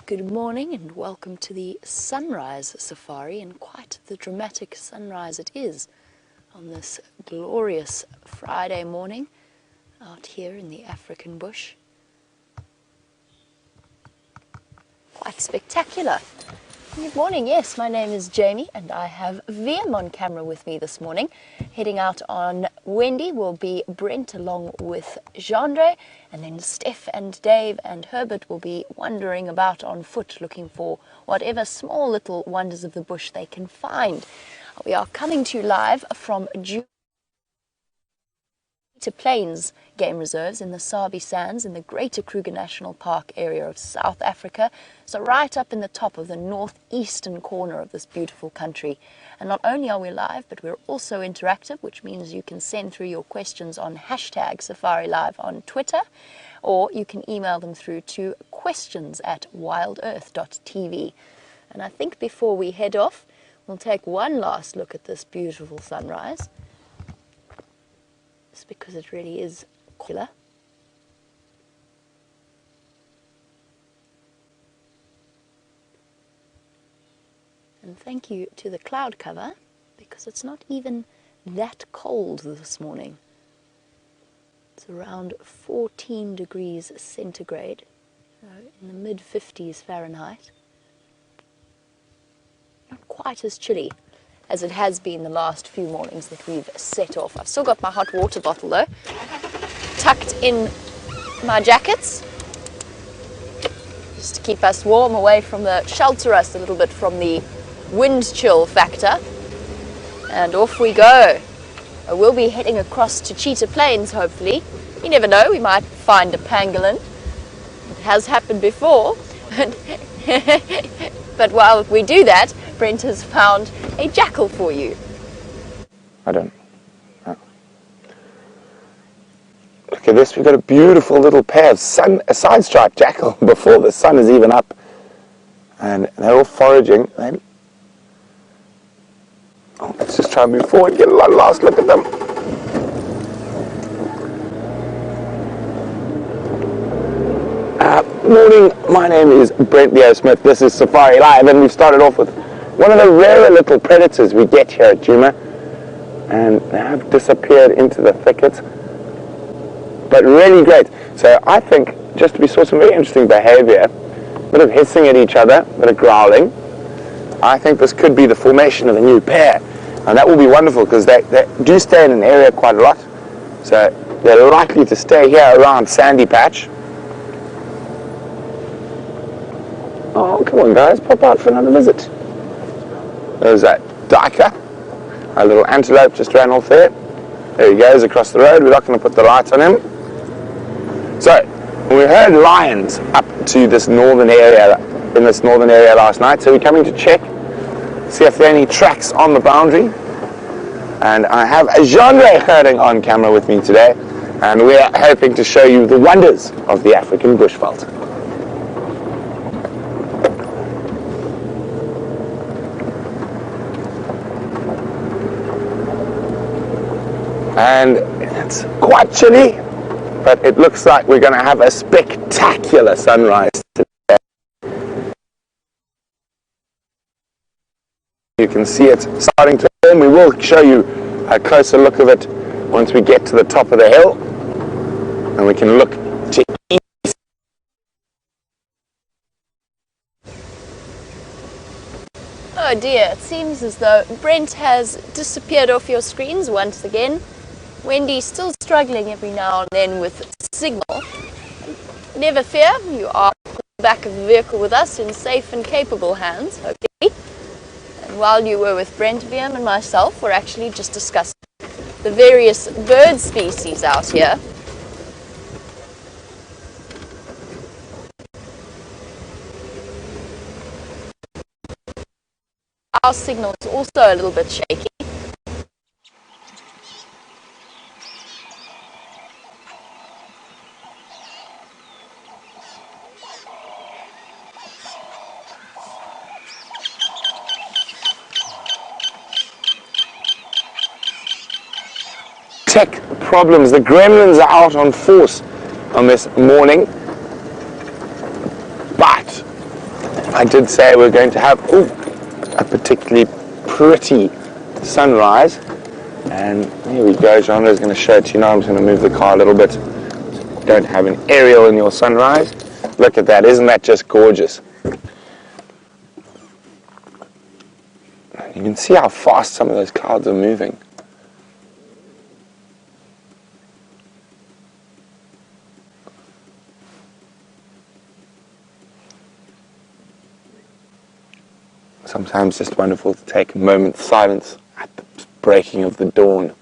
Good morning and welcome to the sunrise safari, and quite the dramatic sunrise it is on this glorious Friday morning out here in the African bush. Quite spectacular. Good morning, yes, my name is Jamie and I have VM on camera with me this morning. Heading out on Wendy will be Brent along with Gendre, and then Steph and Dave and Herbert will be wandering about on foot looking for whatever small little wonders of the bush they can find. We are coming to you live from Djuma Plains Game Reserves in the Sabi Sands in the Greater Kruger National Park area of South Africa, so right up in the top of the northeastern corner of this beautiful country. And not only are we live, but we're also interactive, which means you can send through your questions on #SafariLive on Twitter, or you can email them through to questions@WildEarth.TV. And I think before we head off, we'll take one last look at this beautiful sunrise, just because it really is killer. And thank you to the cloud cover, because it's not even that cold this morning. It's around 14 degrees centigrade, in the mid-50s Fahrenheit. Not quite as chilly as it has been the last few mornings that we've set off. I've still got my hot water bottle though, tucked in my jackets, just to keep us warm, shelter us a little bit from the wind chill factor. And off we go. We'll be heading across to Cheetah Plains, hopefully. You never know, we might find a pangolin. It has happened before. But while we do that, Brent has found a jackal for you. I don't. No. Look at this, we've got a beautiful little pair of a side-striped jackal before the sun is even up. And they're all foraging. Let's just try and move forward and get a last look at them. Morning, my name is Nat.Geo Smith. This is Safari Live, and we've started off with one of the rarer little predators we get here at Djuma, and they have disappeared into the thicket, but really great. So I think we saw some very interesting behavior, a bit of hissing at each other, a bit of growling. I think this could be the formation of a new pair, and that will be wonderful because they do stay in an area quite a lot, so they're likely to stay here around Sandy Patch. Oh, come on guys, pop out for another visit. There's that duiker, a little antelope just ran off there. There he goes across the road. We're not going to put the light on him. So, we heard lions up to this northern area, in this northern area last night, so we're coming to check, see if there are any tracks on the boundary. And I have a Gendre herding on camera with me today, and we're hoping to show you the wonders of the African bushveld. And it's quite chilly, but it looks like we're going to have a spectacular sunrise today. You can see it starting to form. We will show you a closer look of it once we get to the top of the hill, and we can look to east. Oh dear, it seems as though Brent has disappeared off your screens once again. Wendy's still struggling every now and then with signal. Never fear, you are at the back of the vehicle with us in safe and capable hands, hopefully. And while you were with Brent, VM and myself, we're actually just discussing the various bird species out here. Our signal is also a little bit shaky. Tech problems. The gremlins are out on force on this morning, but I did say we're going to have a particularly pretty sunrise. And here we go, Genre is going to show it to you now. I'm just going to move the car a little bit. Don't have an aerial in your sunrise. Look at that, isn't that just gorgeous? You can see how fast some of those clouds are moving. Sometimes just wonderful to take a moment's silence at the breaking of the dawn.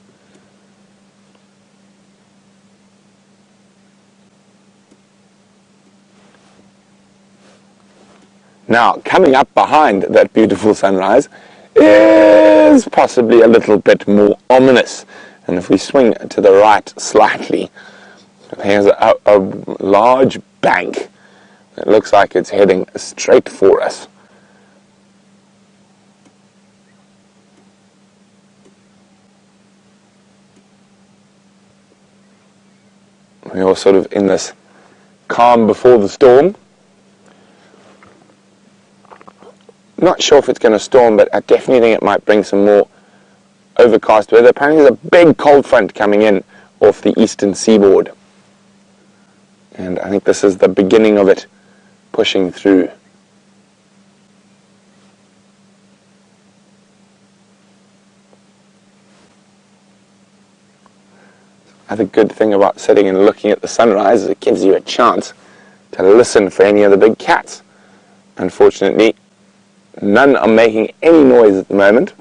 Now, coming up behind that beautiful sunrise is possibly a little bit more ominous. And if we swing to the right slightly, here's a large bank that looks like it's heading straight for us. We're sort of in this calm before the storm. Not sure if it's going to storm, but I definitely think it might bring some more overcast weather. Apparently there's a big cold front coming in off the eastern seaboard. And I think this is the beginning of it pushing through. The good thing about sitting and looking at the sunrise is it gives you a chance to listen for any of the big cats. Unfortunately, none are making any noise at the moment.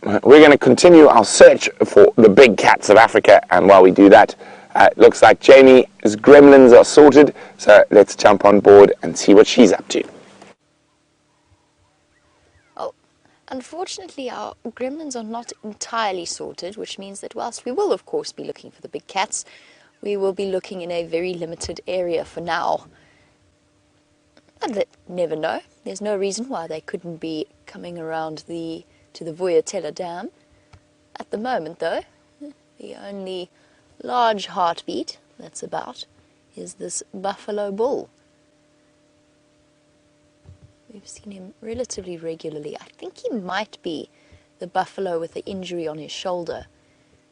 We're going to continue our search for the big cats of Africa, and while we do that, it looks like Jamie's gremlins are sorted, so let's jump on board and see what she's up to. Unfortunately, our gremlins are not entirely sorted, which means that whilst we will, of course, be looking for the big cats, we will be looking in a very limited area for now. And never know. There's no reason why they couldn't be coming around to the Vuyatela Dam. At the moment, though, the only large heartbeat that's about is this buffalo bull. We've seen him relatively regularly. I think he might be the buffalo with the injury on his shoulder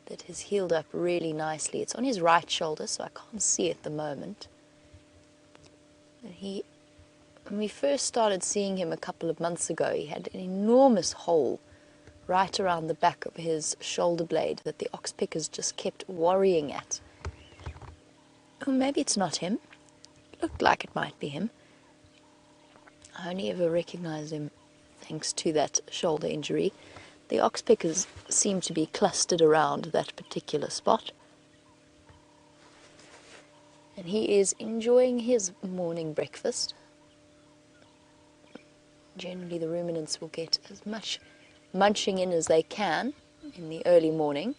that has healed up really nicely. It's on his right shoulder, so I can't see at the moment. And when we first started seeing him a couple of months ago, he had an enormous hole right around the back of his shoulder blade that the ox pickers just kept worrying at. Oh, maybe it's not him. Looked like it might be him. I only ever recognized him thanks to that shoulder injury. The ox pickers seem to be clustered around that particular spot. And he is enjoying his morning breakfast. Generally the ruminants will get as much munching in as they can in the early morning.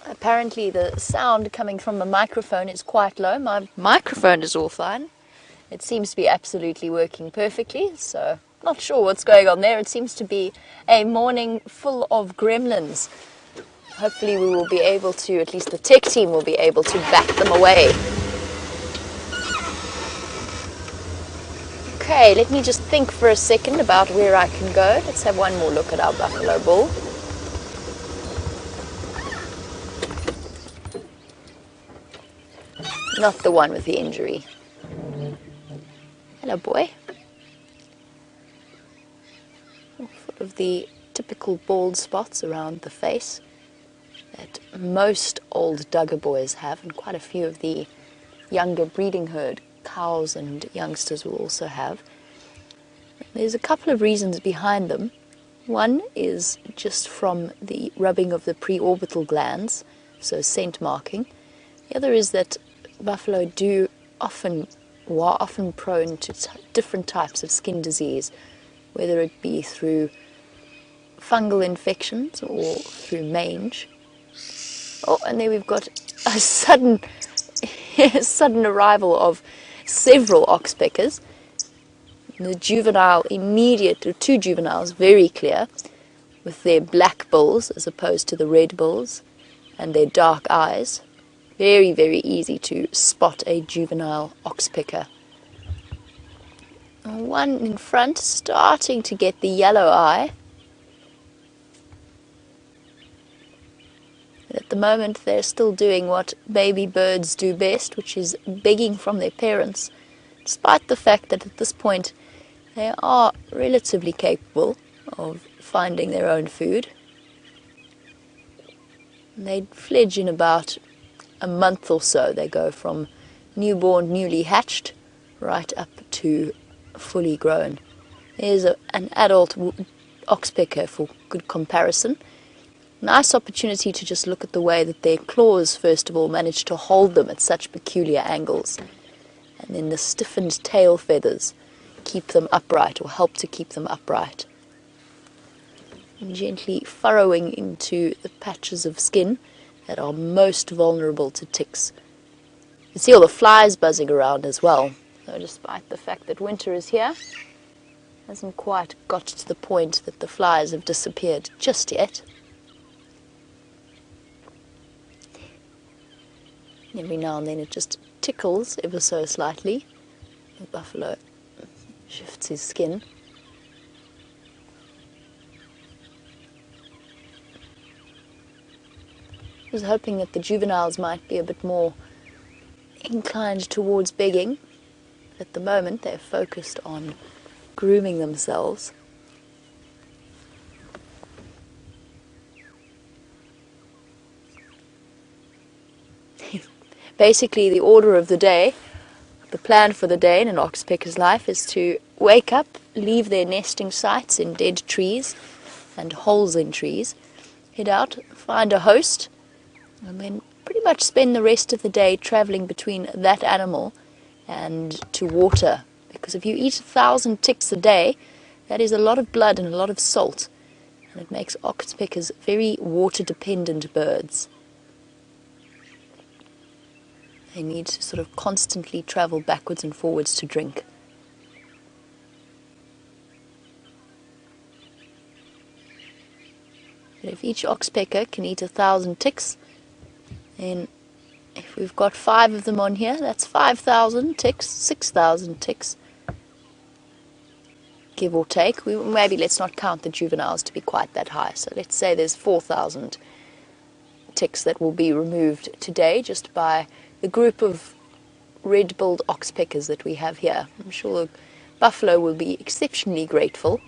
Apparently the sound coming from the microphone is quite low. My microphone is all fine. It seems to be absolutely working perfectly, so not sure what's going on there. It seems to be a morning full of gremlins. Hopefully we will be able to, at least the tech team will be able to back them away. Okay, let me just think for a second about where I can go. Let's have one more look at our buffalo bull. Not the one with the injury. Hello, boy. Full of the typical bald spots around the face that most old Duggar boys have, and quite a few of the younger breeding herd cows and youngsters will also have. There's a couple of reasons behind them. One is just from the rubbing of the preorbital glands, so scent marking. The other is that buffalo are often prone to different types of skin disease, whether it be through fungal infections or through mange. Oh, and there we've got a sudden arrival of several oxpeckers. The juvenile immediate, or two juveniles, very clear, with their black bills as opposed to the red bills, and their dark eyes. Very, very easy to spot a juvenile oxpecker. One in front starting to get the yellow eye. But at the moment they're still doing what baby birds do best, which is begging from their parents, despite the fact that at this point they are relatively capable of finding their own food. And they fledge in about a month or so. They go from newborn, newly hatched, right up to fully grown. There's an adult oxpecker for good comparison. Nice opportunity to just look at the way that their claws, first of all, manage to hold them at such peculiar angles. And then the stiffened tail feathers keep them upright, or help to keep them upright. And gently furrowing into the patches of skin that are most vulnerable to ticks. You see all the flies buzzing around as well. So despite the fact that winter is here, hasn't quite got to the point that the flies have disappeared just yet. Every now and then it just tickles ever so slightly. The buffalo shifts his skin. I was hoping that the juveniles might be a bit more inclined towards begging. At the moment they're focused on grooming themselves. Basically, the order of the day, the plan for the day in an oxpecker's life is to wake up, leave their nesting sites in dead trees and holes in trees, head out, find a host, and then pretty much spend the rest of the day traveling between that animal and to water. Because if you eat 1,000 ticks a day, that is a lot of blood and a lot of salt, and it makes oxpeckers very water-dependent birds. They need to sort of constantly travel backwards and forwards to drink. But if each oxpecker can eat 1,000 ticks, then if we've got 5 of them on here, that's 5,000 ticks, 6,000 ticks, give or take. Maybe let's not count the juveniles to be quite that high. So let's say there's 4,000 ticks that will be removed today just by the group of red-billed oxpeckers that we have here. I'm sure the buffalo will be exceptionally grateful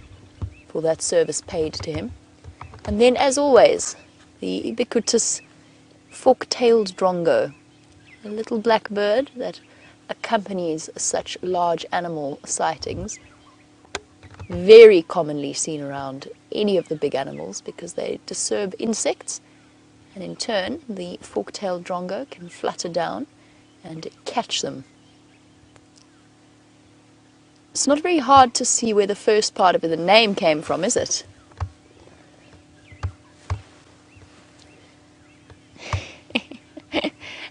for that service paid to him. And then, as always, the ubiquitous fork-tailed drongo, a little black bird that accompanies such large animal sightings, very commonly seen around any of the big animals because they disturb insects. And in turn, the fork-tailed drongo can flutter down and catch them. It's not very hard to see where the first part of the name came from, is it?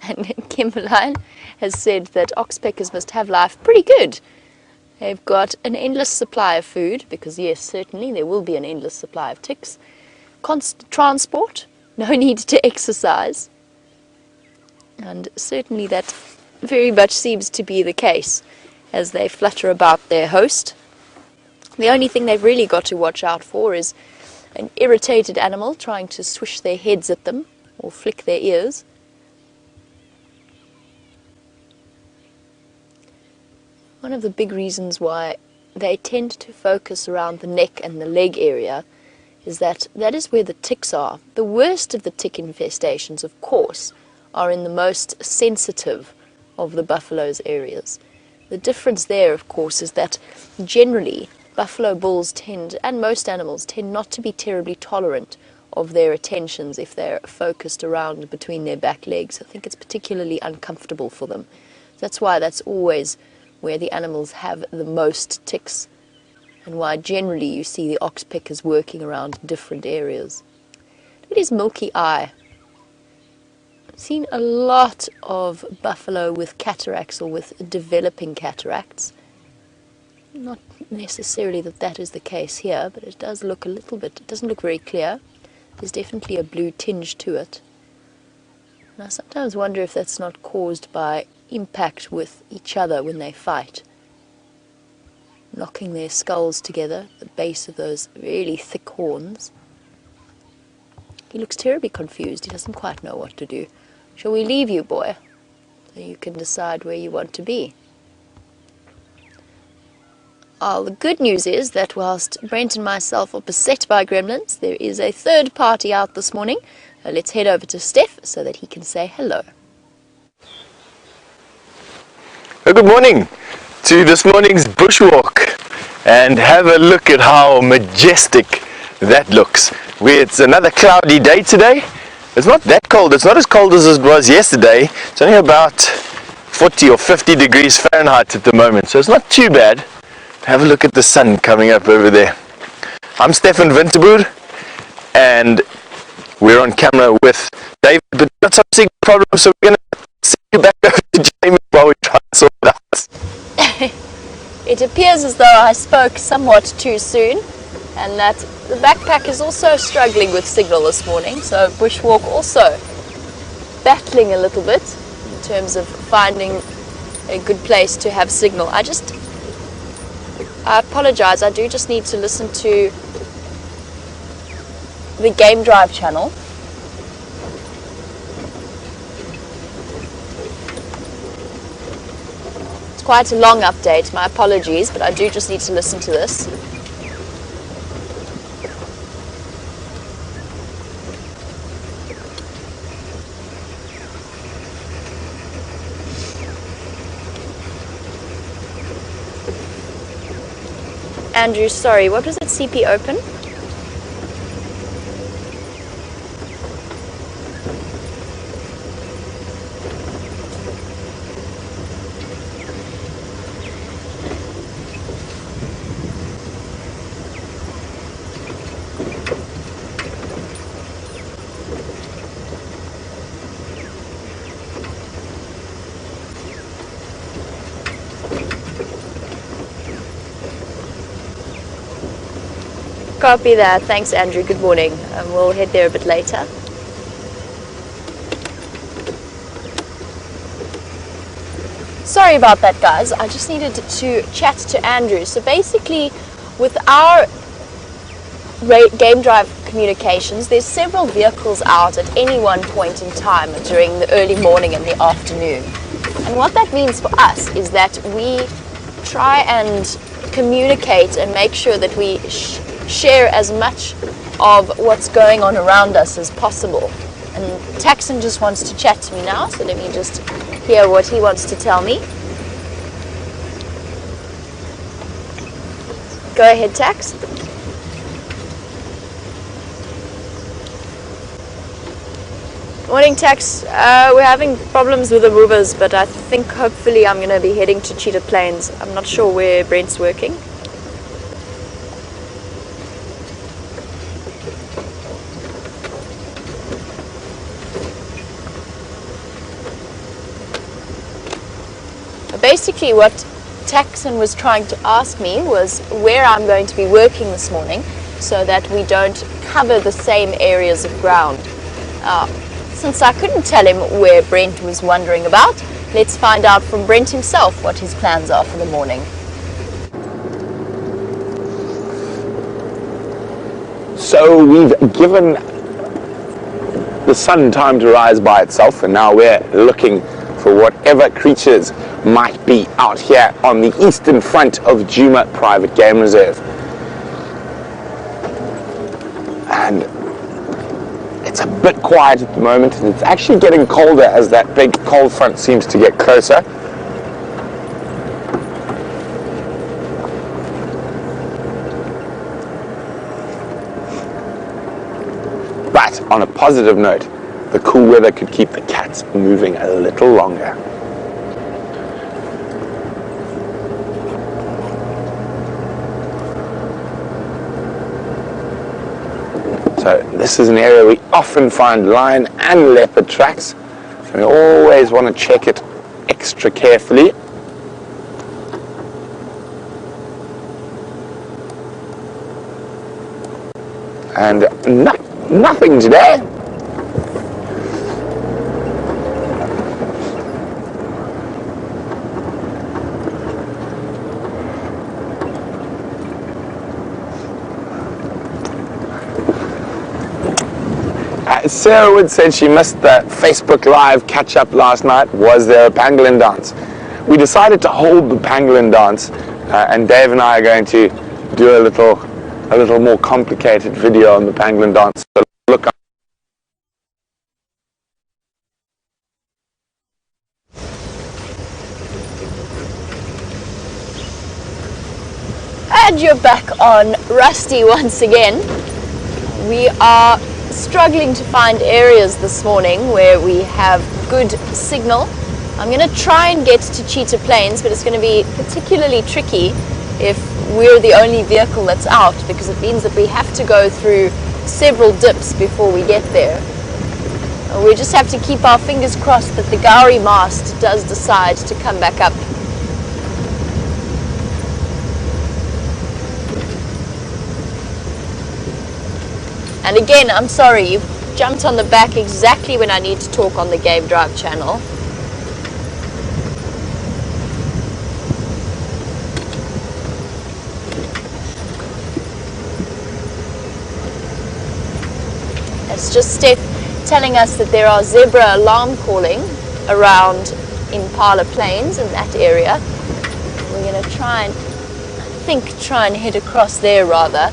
And Kimberline has said that oxpeckers must have life pretty good. They've got an endless supply of food, because yes, certainly there will be an endless supply of ticks. Constant transport. No need to exercise, and certainly that very much seems to be the case as they flutter about their host. The only thing they've really got to watch out for is an irritated animal trying to swish their heads at them or flick their ears. One of the big reasons why they tend to focus around the neck and the leg area is that is where the ticks are. The worst of the tick infestations, of course, are in the most sensitive of the buffalo's areas. The difference there, of course, is that generally buffalo bulls tend, and most animals, tend not to be terribly tolerant of their attentions if they're focused around between their back legs. I think it's particularly uncomfortable for them. That's why that's always where the animals have the most ticks, and why generally you see the oxpeckers working around different areas. Look at his milky eye. I've seen a lot of buffalo with cataracts or with developing cataracts. Not necessarily that that is the case here, but it does look a little bit, it doesn't look very clear. There's definitely a blue tinge to it. And I sometimes wonder if that's not caused by impact with each other when they fight. Knocking their skulls together at the base of those really thick horns. He looks terribly confused. He doesn't quite know what to do. Shall we leave you, boy, so you can decide where you want to be? Oh, the good news is that whilst Brent and myself are beset by gremlins, there is a third party out this morning. Let's head over to Steph so that he can say hello. Well, good morning to this morning's bushwalk, and have a look at how majestic that looks. It's another cloudy day today. It's not that cold. It's not as cold as it was yesterday. It's only about 40 or 50 degrees Fahrenheit at the moment, so it's not too bad. Have a look at the sun coming up over there. I'm Stefan Winterboer, and we're on camera with David, but we've got some signal problems, so we're going to send you back over to Jamie while we try and sort it out. It appears as though I spoke somewhat too soon, and that the backpack is also struggling with signal this morning, so bushwalk also battling a little bit in terms of finding a good place to have signal. I apologize, I do just need to listen to the Game Drive channel. It's quite a long update, my apologies, but I do just need to listen to this. Andrew, sorry, what was it? CP open? Copy that. Thanks, Andrew. Good morning. We'll head there a bit later. Sorry about that, guys. I just needed to chat to Andrew. So basically, with our Game Drive communications, there's several vehicles out at any one point in time during the early morning and the afternoon. And what that means for us is that we try and communicate and make sure that we share as much of what's going on around us as possible. And Taxon just wants to chat to me now, so let me just hear what he wants to tell me. Go ahead, Tax. Morning, Tax. We're having problems with the movers, but I think hopefully I'm going to be heading to Cheetah Plains. I'm not sure where Brent's working. Basically what Taxon was trying to ask me was where I'm going to be working this morning so that we don't cover the same areas of ground. Since I couldn't tell him where Brent was wondering about, let's find out from Brent himself what his plans are for the morning. So we've given the sun time to rise by itself, and now we're looking for whatever creatures might be out here on the eastern front of Djuma Private Game Reserve. And it's a bit quiet at the moment, and it's actually getting colder as that big cold front seems to get closer. But on a positive note, the cool weather could keep the cats moving a little longer. So this is an area we often find lion and leopard tracks, so we always want to check it extra carefully. and nothing today. Sarah Wood said she missed the Facebook Live catch-up last night. Was there a pangolin dance? We decided to hold the pangolin dance, and Dave and I are going to do a little more complicated video on the pangolin dance. So look up. And you're back on Rusty once again. We are struggling to find areas this morning where we have good signal. I'm going to try and get to Cheetah Plains, but it's going to be particularly tricky if we're the only vehicle that's out, because it means that we have to go through several dips before we get there. We just have to keep our fingers crossed that the Gowrie mast does decide to come back up. And again, I'm sorry, you've jumped on the back exactly when I need to talk on the Game Drive channel. It's just telling us that there are zebra alarm calling around Impala Plains in that area. We're going to try and head across there rather.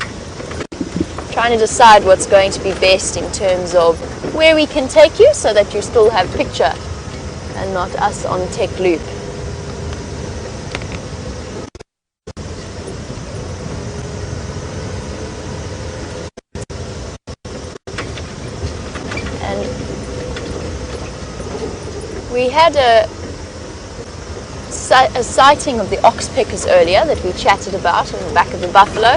Trying to decide what's going to be best in terms of where we can take you so that you still have picture and not us on tech loop. And we had a sighting of the oxpeckers earlier that we chatted about on the back of the buffalo.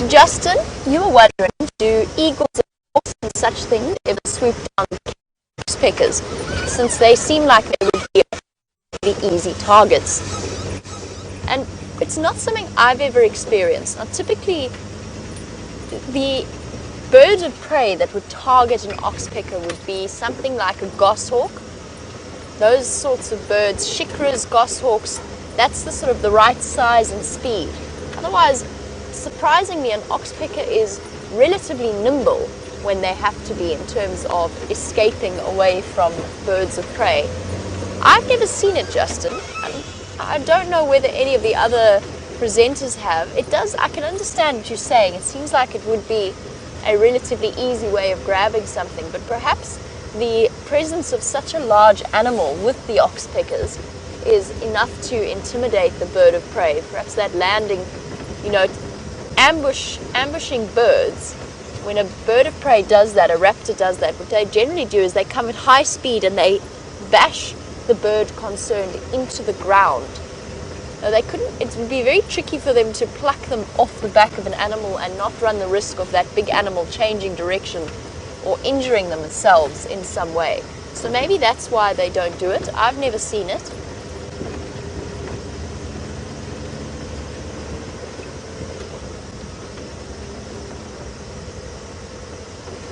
Justin, you were wondering, do eagles and hawks and such things ever swoop down oxpeckers, since they seem like they would be really easy targets? And it's not something I've ever experienced. Now, typically, the bird of prey that would target an oxpecker would be something like a goshawk. Those sorts of birds, shikras, goshawks, that's the sort of the right size and speed. Otherwise, surprisingly, an oxpecker is relatively nimble when they have to be in terms of escaping away from birds of prey. I've never seen it, Justin, and I don't know whether any of the other presenters have. It does, I can understand what you're saying. It seems like it would be a relatively easy way of grabbing something, but perhaps the presence of such a large animal with the oxpeckers is enough to intimidate the bird of prey. Perhaps that landing, you know, ambushing birds, when a bird of prey does that, a raptor does that, what they generally do is they come at high speed and they bash the bird concerned into the ground. Now, it would be very tricky for them to pluck them off the back of an animal and not run the risk of that big animal changing direction or injuring themselves in some way. So maybe that's why they don't do it. I've never seen it.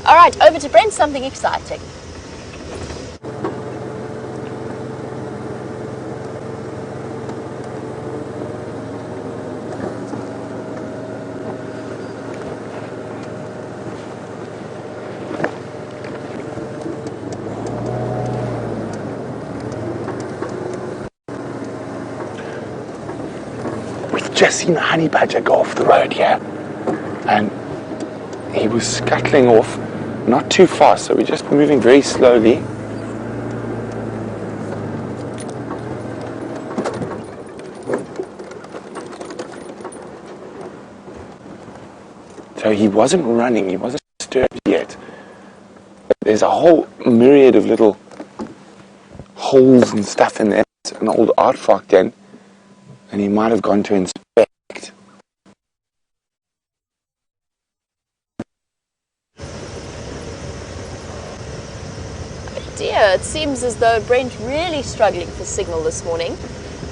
All right, over to Brent, something exciting. We've just seen a honey badger go off the road here, and he was scuttling off. Not too fast, so we're just moving very slowly. So he wasn't running, he wasn't disturbed yet. There's a whole myriad of little holes and stuff in there. It's an old aardvark den, and he might have gone to inspect. Dear, it seems as though Brent really struggling for signal this morning.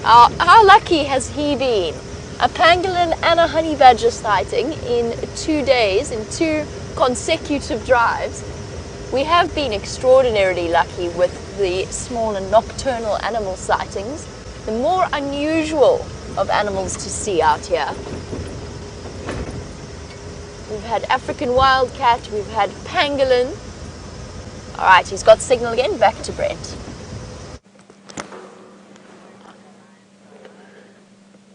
How lucky has he been? A pangolin and a honey badger sighting in 2 days, in 2 consecutive drives. We have been extraordinarily lucky with the small and nocturnal animal sightings, the more unusual of animals to see out here. We've had African wildcat, we've had pangolin. All right, he's got signal again, back to Brent.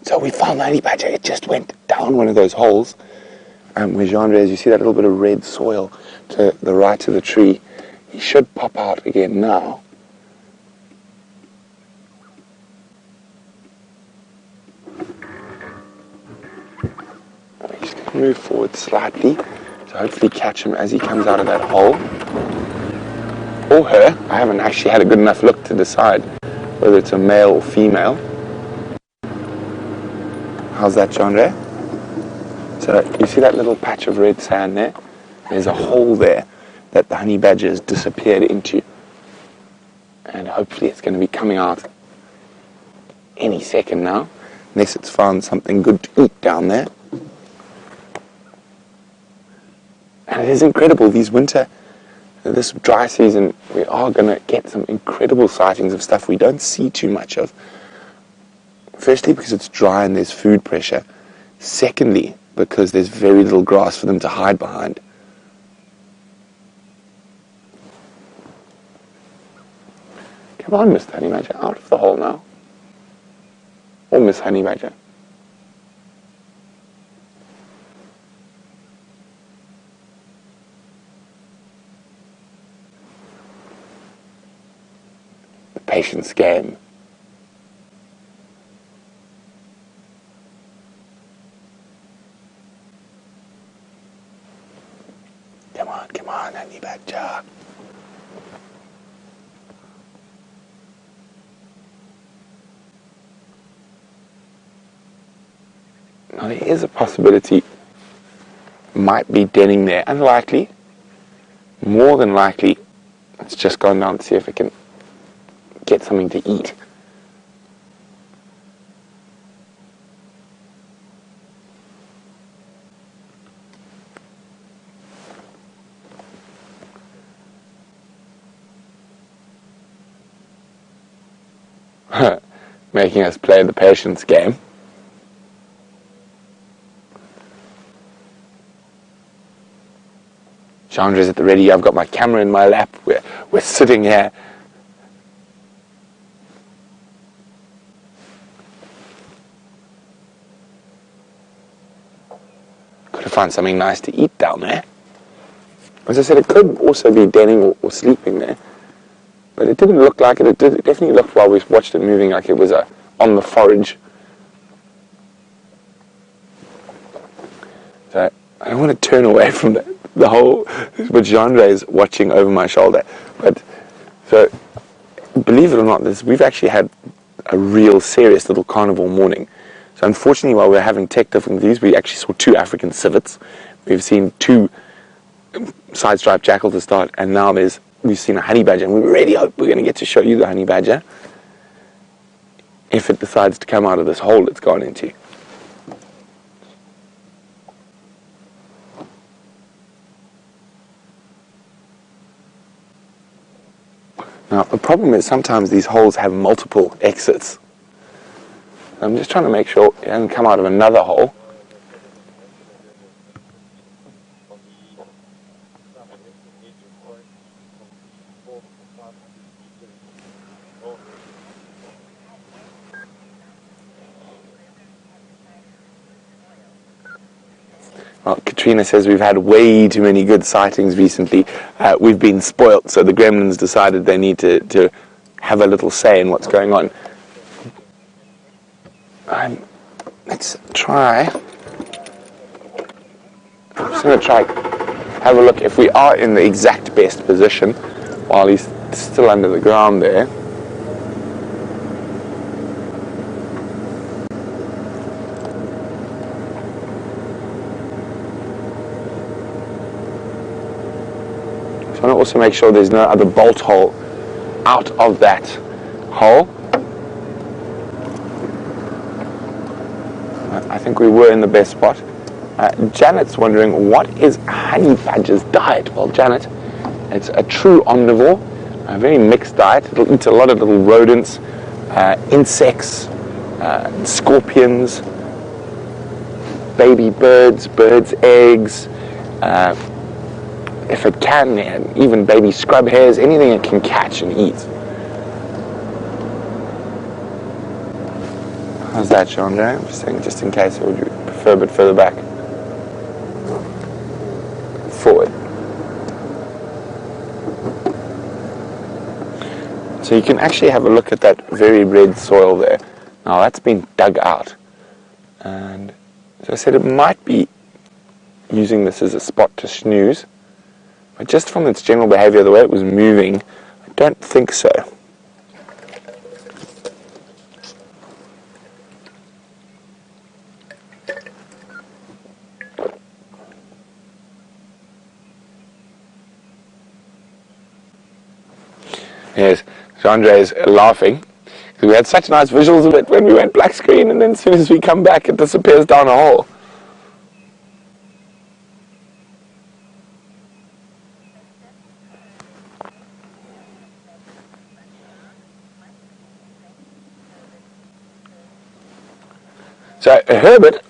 So we found the honey badger. It just went down one of those holes. Where Jean-Ray, as you see that little bit of red soil to the right of the tree, he should pop out again now. I'm just going to move forward slightly to hopefully catch him as he comes out of that hole. Or her. I haven't actually had a good enough look to decide whether it's a male or female. How's that, Jean-Ray? So you see that little patch of red sand there? There's a hole there that the honey badger has disappeared into. And hopefully it's going to be coming out any second now, unless it's found something good to eat down there. And it is incredible, this dry season, we are going to get some incredible sightings of stuff we don't see too much of. Firstly, because it's dry and there's food pressure. Secondly, because there's very little grass for them to hide behind. Come on, Mr. Honey Badger, out of the hole now. Or Miss Honey Badger. The patience game. Come on, honey badger. Now there is a possibility it might be denning there. Unlikely. More than likely, it's just gone down to see if it can get something to eat. Making us play the patience game. Chandra's at the ready. I've got my camera in my lap. We're sitting here. Got to find something nice to eat down there. As I said, it could also be denning or sleeping there. But it didn't look like it. It definitely looked, while we watched it moving, like it was on the forage. So I don't want to turn away from the whole, but Jean-Ray is watching over my shoulder. But so, believe it or not, we've actually had a real serious little carnival morning. So unfortunately, while we're having tech difficulties, we actually saw 2 African civets. We've seen 2 side-striped jackals to start, and now we've seen a honey badger, and we really hope we're going to get to show you the honey badger if it decides to come out of this hole it's gone into. Now, the problem is sometimes these holes have multiple exits. I'm just trying to make sure it doesn't come out of another hole. Well, Katrina says we've had way too many good sightings recently. We've been spoilt, so the gremlins decided they need to have a little say in what's going on. Let's try. I'm just going to try have a look if we are in the exact best position while he's still under the ground there. So I want to also make sure there's no other bolt hole out of that hole. I think we were in the best spot. Janet's wondering, what is honey badger's diet? Well, Janet, it's a true omnivore, a very mixed diet. It'll eat a lot of little rodents, insects, scorpions, baby birds, birds' eggs, if it can, even baby scrub hairs, anything it can catch and eat. How's that, Chandra? I'm just saying, just in case, or would you prefer a bit further back? Forward. So you can actually have a look at that very red soil there. Now that's been dug out. And as I said, it might be using this as a spot to snooze. But just from its general behavior, the way it was moving, I don't think so. Yes, Andre is laughing because we had such nice visuals of it when we went black screen, and then as soon as we come back, it disappears down a hole. So Herbert,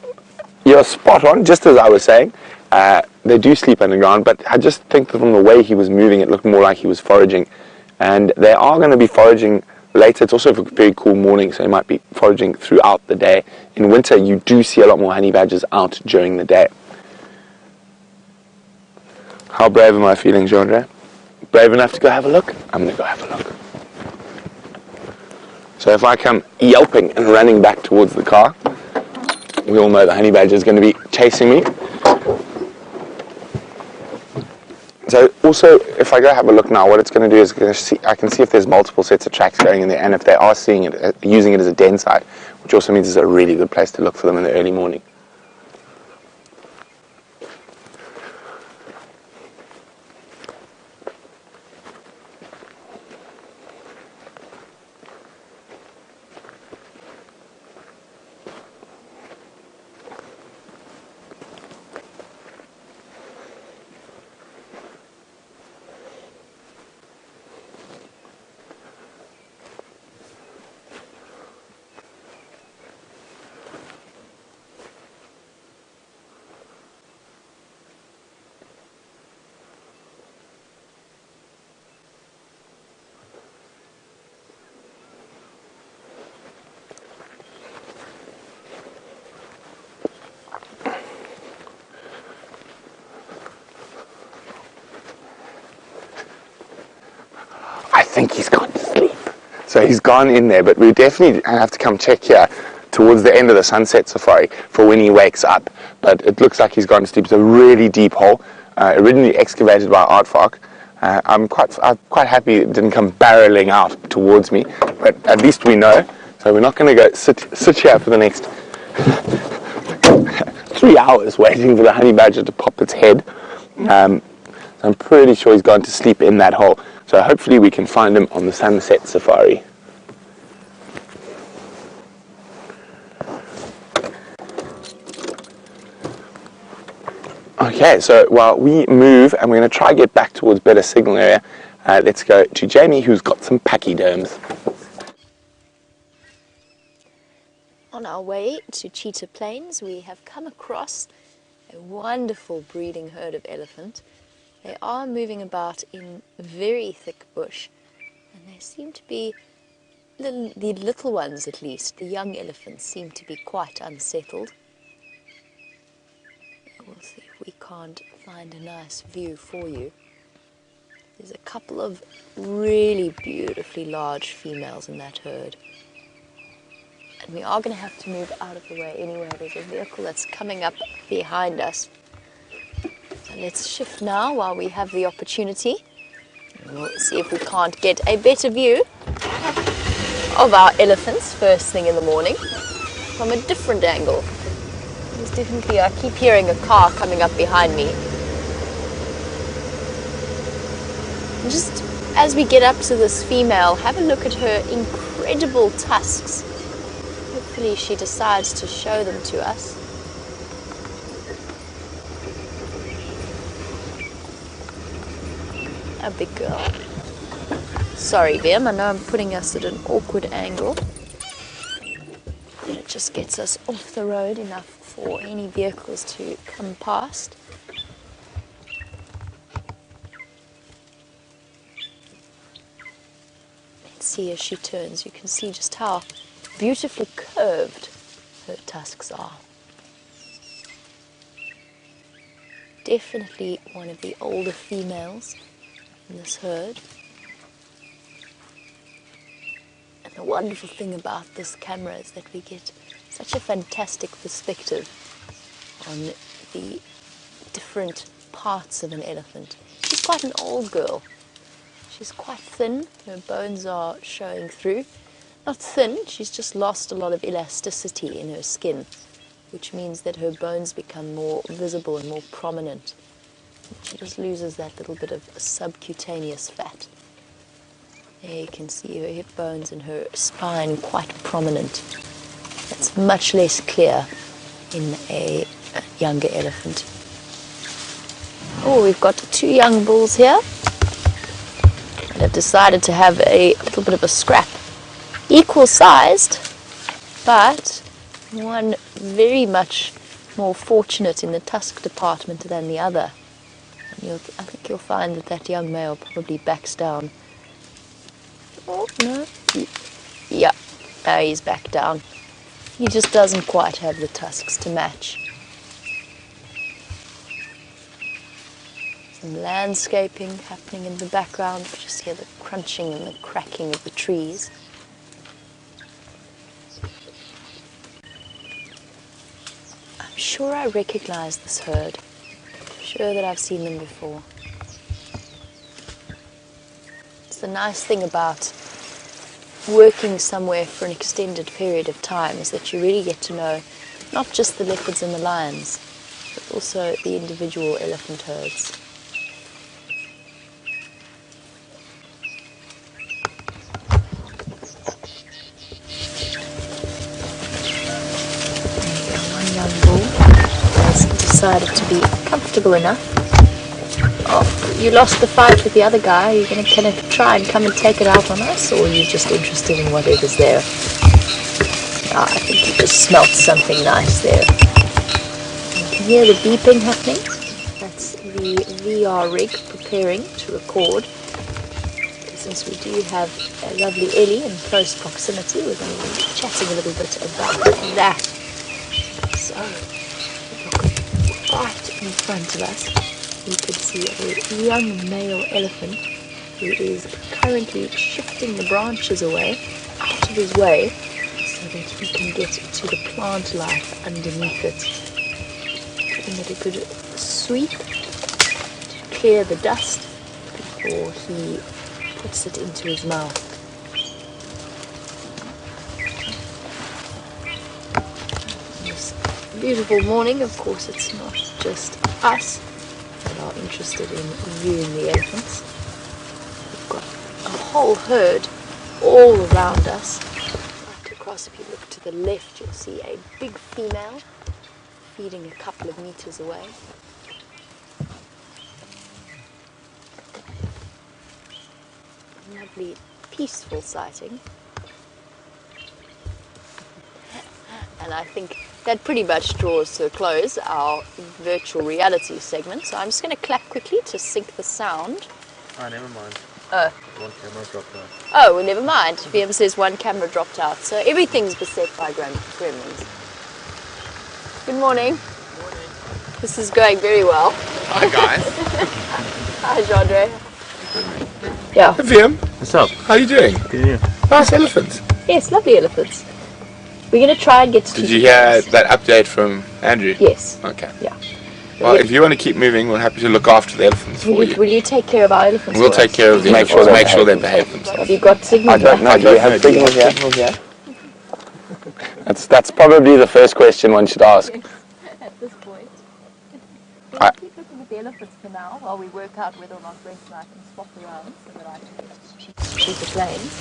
you're spot on, just as I was saying. They do sleep underground, but I just think that from the way he was moving, it looked more like he was foraging. And they are going to be foraging later. It's also a very cool morning, so they might be foraging throughout the day. In winter, you do see a lot more honey badgers out during the day. How brave am I feeling, Jean-Andre? Brave enough to go have a look? I'm going to go have a look. So if I come yelping and running back towards the car, we all know the honey badger is going to be chasing me. So also, if I go have a look now, what it's going to do is I can see if there's multiple sets of tracks going in there, and if they are seeing it, using it as a den site, which also means it's a really good place to look for them in the early morning. I think he's gone to sleep. So he's gone in there, but we definitely have to come check here towards the end of the sunset safari for when he wakes up. But it looks like he's gone to sleep. It's a really deep hole, originally excavated by Aardvark. I'm quite happy it didn't come barreling out towards me, but at least we know. So we're not going to go sit here for the next 3 hours waiting for the honey badger to pop its head. So I'm pretty sure he's gone to sleep in that hole. So hopefully we can find him on the sunset safari. Okay, so while we move, and we're going to try to get back towards better signal area, let's go to Jamie, who's got some pachyderms. On our way to Cheetah Plains, we have come across a wonderful breeding herd of elephant. They are moving about in very thick bush, and they seem to be, the little ones at least, the young elephants seem to be quite unsettled. We'll see if we can't find a nice view for you. There's a couple of really beautifully large females in that herd. And we are going to have to move out of the way anyway. There's a vehicle that's coming up behind us. So let's shift now while we have the opportunity. And we'll see if we can't get a better view of our elephants first thing in the morning from a different angle. There's definitely, I keep hearing a car coming up behind me. And just as we get up to this female, have a look at her incredible tusks. Hopefully she decides to show them to us. A big girl. Sorry, Vim, I know I'm putting us at an awkward angle. It just gets us off the road enough for any vehicles to come past. Let's see as she turns, you can see just how beautifully curved her tusks are. Definitely one of the older females in this herd. And the wonderful thing about this camera is that we get such a fantastic perspective on the different parts of an elephant. She's quite an old girl. She's quite thin, her bones are showing through. Not thin, she's just lost a lot of elasticity in her skin, which means that her bones become more visible and more prominent. She just loses that little bit of subcutaneous fat. There you can see her hip bones and her spine quite prominent. That's much less clear in a younger elephant. Oh, we've got 2 young bulls here and have decided to have a little bit of a scrap. Equal sized, but one very much more fortunate in the tusk department than the other. And I think you'll find that that young male probably backs down. Oh, no. Yeah, now he's back down. He just doesn't quite have the tusks to match. Some landscaping happening in the background. You just hear the crunching and the cracking of the trees. I'm sure I recognize this herd. I'm sure that I've seen them before. It's the nice thing about working somewhere for an extended period of time is that you really get to know not just the leopards and the lions, but also the individual elephant herds. One young bull has decided to be comfortable enough. Oh, you lost the fight with the other guy. Are you going to try and come and take it out on us, or are you just interested in whatever's there? Oh, I think you just smelt something nice there. You can hear the beeping happening. That's the VR rig preparing to record. Since we do have a lovely Ellie in close proximity, we're going to be chatting a little bit about that. So, right in front of us, you can see a young male elephant who is currently shifting the branches away, out of his way, so that he can get to the plant life underneath it. Giving it a good sweep to clear the dust before he puts it into his mouth. This beautiful morning, of course, it's not just us that are interested in viewing the elephants. We've got a whole herd all around us. Right across, if you look to the left, you'll see a big female feeding a couple of meters away. Lovely, peaceful sighting. And I think that pretty much draws to a close our virtual reality segment. So I'm just going to clap quickly to sync the sound. Oh, never mind. Oh. One camera dropped out. Oh, well, never mind. VM says one camera dropped out. So everything's beset by gremlins. Good morning. Good morning. This is going very well. Hi guys. Hi, Jandre. Yeah. Hey VM, What's up? how are you doing? Good. Nice elephant. Yes, lovely elephants. We're going to try and get to... Did you hear that update from Andrew? Yes. Okay. Yeah. Well, if you want to keep moving, we're happy to look after the elephants for you. Will you take care of our elephants? We'll for take us? care of them. Make sure they behave themselves. Have you got signal? I don't know. Do we have signal here? That's probably the first question one should ask. At this point. I- Keep looking at the elephants for now while we work out whether or not Brent and I can swap around so that I can get cheaper planes.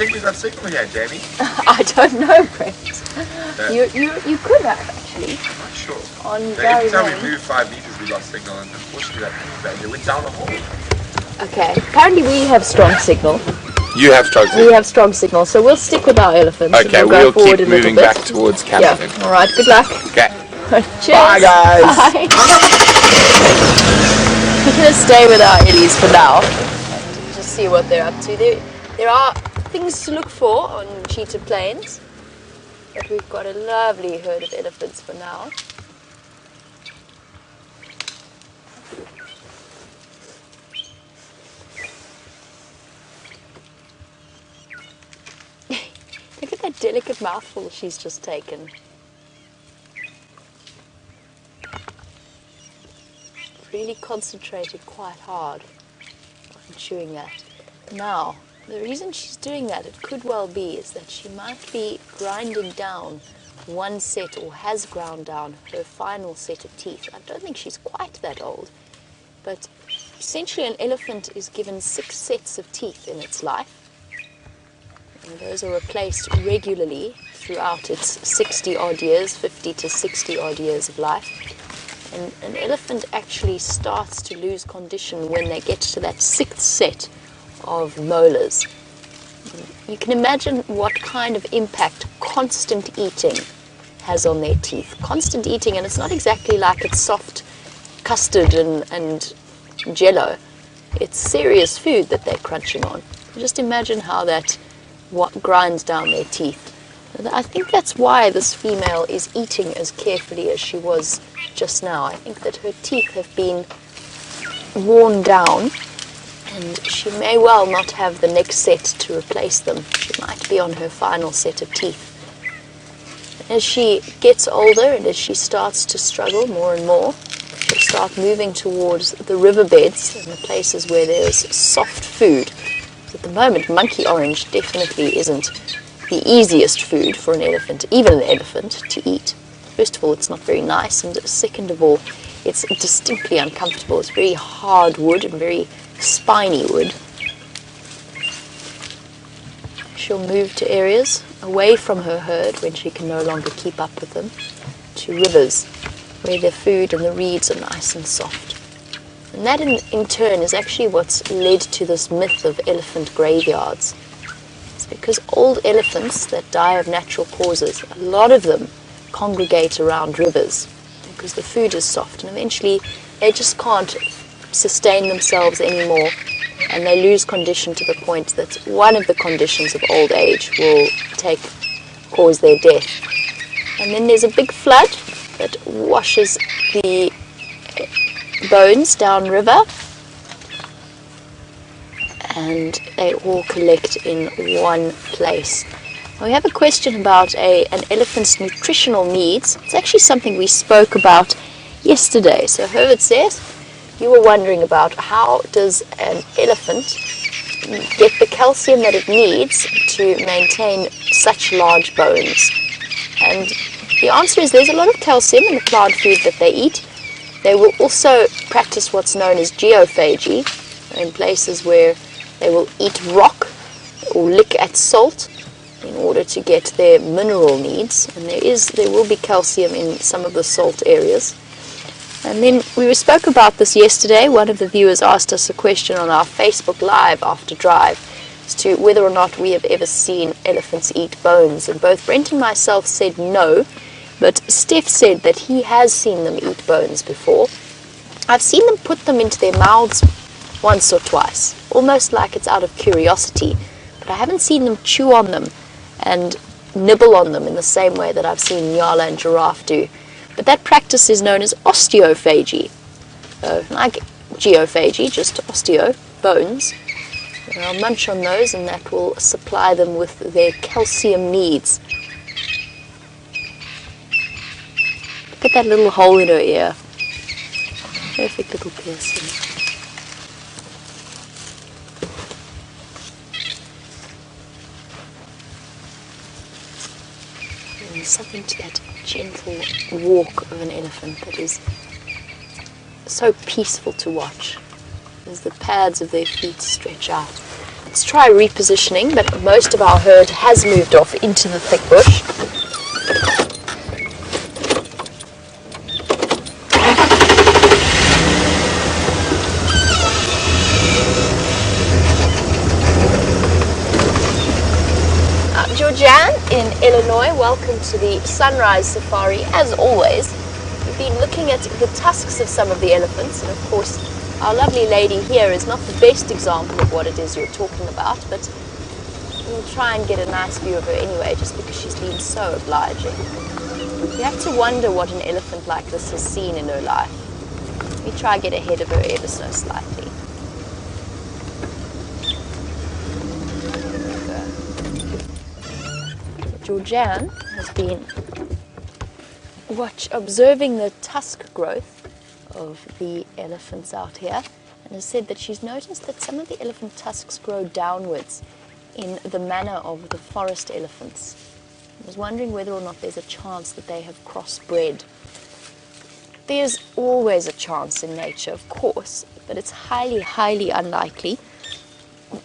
think we got signal here, Jamie? I don't know, Brent. You could have, actually. I'm not sure. On So every time Barry we moved 5 meters, we lost signal, and unfortunately that went down a hole. Okay, apparently we have strong signal. You have strong signal. We have strong signal, so we'll stick with our elephants. Okay, and we'll we'll go forward keep a little moving bit. back towards camp Yeah, then. alright, good luck. Okay. Cheers. Bye, guys. Bye. We're going to stay with our Ellies for now and just see what they're up to. There are things to look for on Cheetah Plains, but we've got a lovely herd of elephants for now. Look at that delicate mouthful she's just taken. Really concentrated quite hard on chewing that. Now, the reason she's doing that, it could well be, is that she might be grinding down one set, or has ground down her final set of teeth. I don't think she's quite that old, but essentially an elephant is given 6 sets of teeth in its life. And those are replaced regularly throughout its 60 odd years, 50 to 60 odd years of life. And an elephant actually starts to lose condition when they get to that 6th set of molars. You can imagine what kind of impact constant eating has on their teeth. Constant eating, and it's not exactly like it's soft custard and jello. It's serious food that they're crunching on. Just imagine how that grinds down their teeth. And I think that's why this female is eating as carefully as she was just now. I think that her teeth have been worn down, and she may well not have the next set to replace them. She might be on her final set of teeth. As she gets older and as she starts to struggle more and more, she'll start moving towards the riverbeds and the places where there's soft food. At the moment, monkey orange definitely isn't the easiest food for an elephant, even an elephant, to eat. First of all, it's not very nice, and second of all, it's distinctly uncomfortable. It's very hard wood and very spiny wood. She'll move to areas away from her herd when she can no longer keep up with them, to rivers where the food and the reeds are nice and soft. And that in turn is actually what's led to this myth of elephant graveyards. It's because old elephants that die of natural causes, a lot of them congregate around rivers because the food is soft, and eventually they just can't sustain themselves anymore, and they lose condition to the point that one of the conditions of old age will cause their death. And then there's a big flood that washes the bones downriver, and they all collect in one place. Now we have a question about an elephant's nutritional needs. It's actually something we spoke about yesterday. So Herbert says, you were wondering about how does an elephant get the calcium that it needs to maintain such large bones? And the answer is there's a lot of calcium in the plant food that they eat. They will also practice what's known as geophagy, in places where they will eat rock or lick at salt in order to get their mineral needs. And there will be calcium in some of the salt areas. And then we spoke about this yesterday. One of the viewers asked us a question on our Facebook Live after drive as to whether or not we have ever seen elephants eat bones. And both Brent and myself said no, but Steph said that he has seen them eat bones before. I've seen them put them into their mouths once or twice, almost like it's out of curiosity, but I haven't seen them chew on them and nibble on them in the same way that I've seen Nyala and giraffe do. But that practice is known as osteophagy. Like geophagy, just osteo, bones. And I'll munch on those, and that will supply them with their calcium needs. Look at that little hole in her ear. Perfect little piercing. And there's something to that gentle walk of an elephant that is so peaceful to watch as the pads of their feet stretch out. Let's try repositioning, but most of our herd has moved off into the thick bush. Georgianne in Illinois, welcome to the Sunrise Safari. As always, we've been looking at the tusks of some of the elephants, and of course our lovely lady here is not the best example of what it is you're talking about, but we'll try and get a nice view of her anyway, just because she's been so obliging. You have to wonder what an elephant like this has seen in her life. Let me try and get ahead of her ever so slightly. Georgianne has been observing the tusk growth of the elephants out here, and has said that she's noticed that some of the elephant tusks grow downwards in the manner of the forest elephants. I was wondering whether or not there's a chance that they have crossbred. There's always a chance in nature, of course, but it's highly, highly unlikely.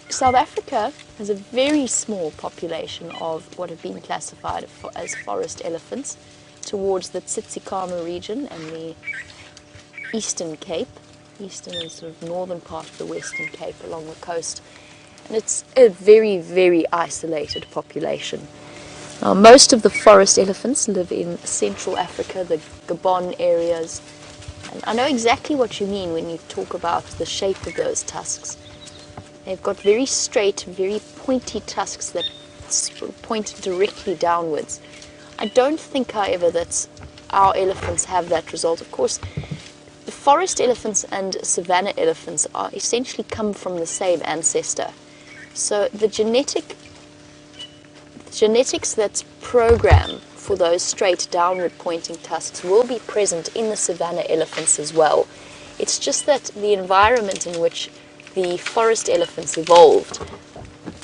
South Africa has a very small population of what have been classified as forest elephants towards the Tsitsikamma region and the Eastern Cape, eastern and sort of northern part of the Western Cape along the coast. And it's a very, very isolated population. Now, most of the forest elephants live in Central Africa, the Gabon areas. And I know exactly what you mean when you talk about the shape of those tusks. They've got very straight, very pointy tusks that point directly downwards. I don't think, however, that our elephants have that result. Of course, the forest elephants and savanna elephants are essentially come from the same ancestor. So the genetics that's programmed for those straight downward pointing tusks will be present in the savanna elephants as well. It's just that the environment in which the forest elephants evolved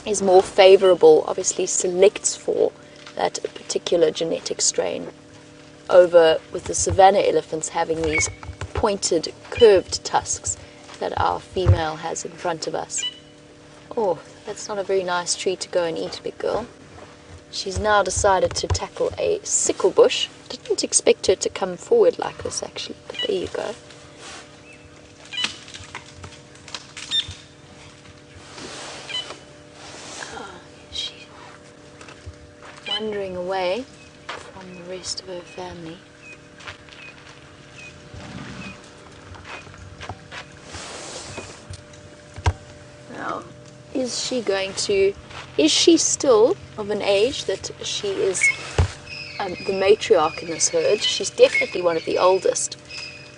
is more favorable, obviously selects for that particular genetic strain, over with the savanna elephants having these pointed, curved tusks that our female has in front of us. Oh, that's not a very nice tree to go and eat, big girl. She's now decided to tackle a sickle bush. Didn't expect her to come forward like this, actually, but there you go. Wandering away from the rest of her family. Now, is she still of an age that she is the matriarch in this herd? She's definitely one of the oldest,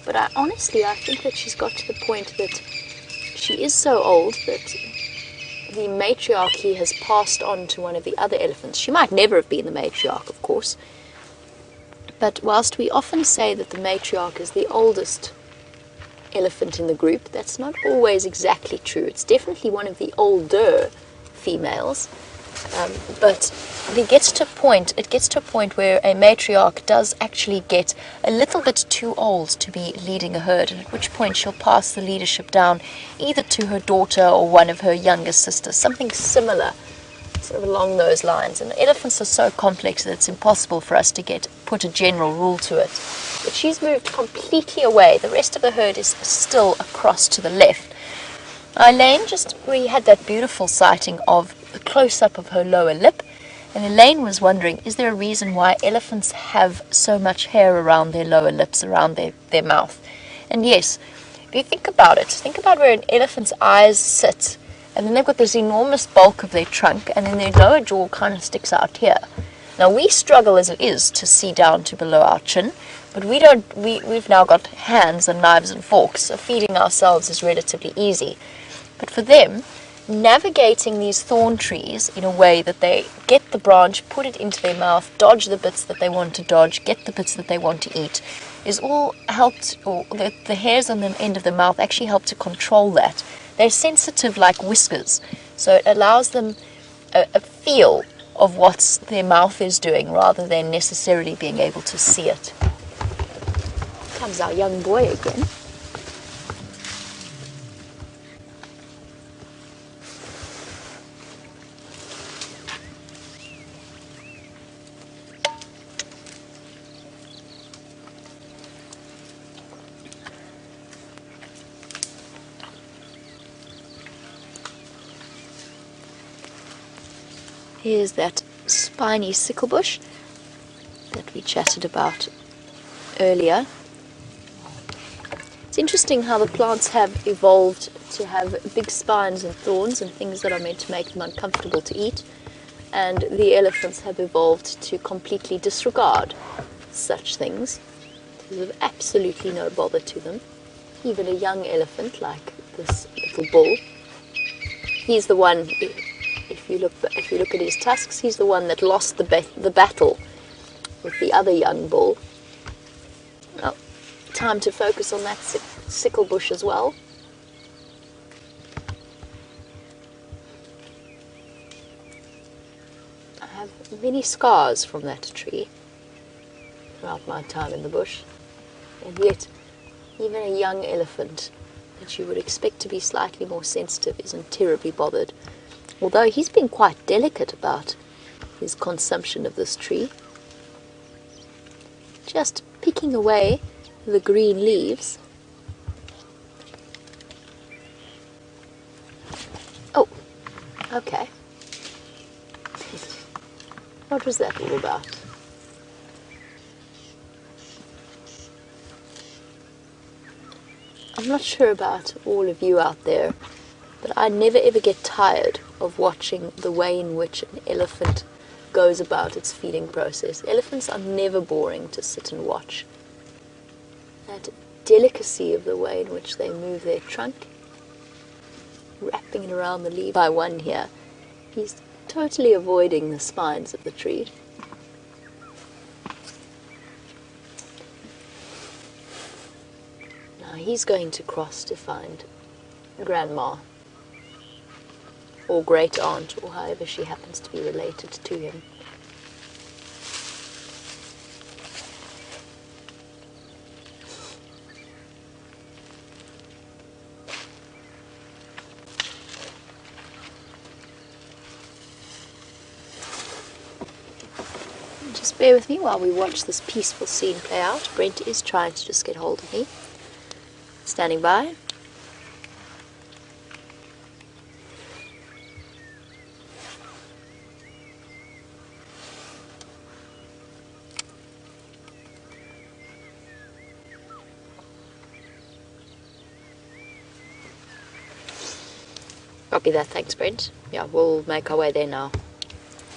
but I think that she's got to the point that she is so old that the matriarchy has passed on to one of the other elephants. She might never have been the matriarch, of course, but whilst we often say that the matriarch is the oldest elephant in the group, that's not always exactly true. It's definitely one of the older females, but it gets to a point where a matriarch does actually get a little bit too old to be leading a herd, and at which point she'll pass the leadership down either to her daughter or one of her younger sisters, something similar, sort of along those lines. And elephants are so complex that it's impossible for us to put a general rule to it. But she's moved completely away. The rest of the herd is still across to the left. Elaine, we had that beautiful sighting of a close-up of her lower lip, and Elaine was wondering, is there a reason why elephants have so much hair around their lower lips, around their mouth? And yes, if you think about where an elephant's eyes sit, and then they've got this enormous bulk of their trunk, and then their lower jaw kind of sticks out here. Now, we struggle as it is to see down to below our chin, but we've now got hands and knives and forks, so feeding ourselves is relatively easy. But for them, navigating these thorn trees in a way that they get the branch, put it into their mouth, dodge the bits that they want to dodge, get the bits that they want to eat, is all helped, or the hairs on the end of the mouth actually help to control that. They're sensitive like whiskers, so it allows them a feel of what their mouth is doing rather than necessarily being able to see it. Here comes our young boy again. Here's that spiny sickle bush that we chatted about earlier. It's interesting how the plants have evolved to have big spines and thorns and things that are meant to make them uncomfortable to eat, and the elephants have evolved to completely disregard such things. There's absolutely no bother to them. Even a young elephant like this little bull, he's the one, if you look at his tusks, he's the one that lost the battle with the other young bull. Well, time to focus on that sickle bush as well. I have many scars from that tree throughout my time in the bush, and yet even a young elephant that you would expect to be slightly more sensitive isn't terribly bothered, although he's been quite delicate about his consumption of this tree, just picking away the green leaves. Oh, okay. What was that all about? I'm not sure about all of you out there, but I never ever get tired of watching the way in which an elephant goes about its feeding process. Elephants are never boring to sit and watch. That delicacy of the way in which they move their trunk, wrapping it around the leaf. By one here, he's totally avoiding the spines of the tree. Now he's going to cross to find Grandma, or great aunt, or however she happens to be related to him. Just bear with me while we watch this peaceful scene play out. Brent is trying to just get hold of me. Standing by. Copy that, thanks Brent. Yeah, we'll make our way there now.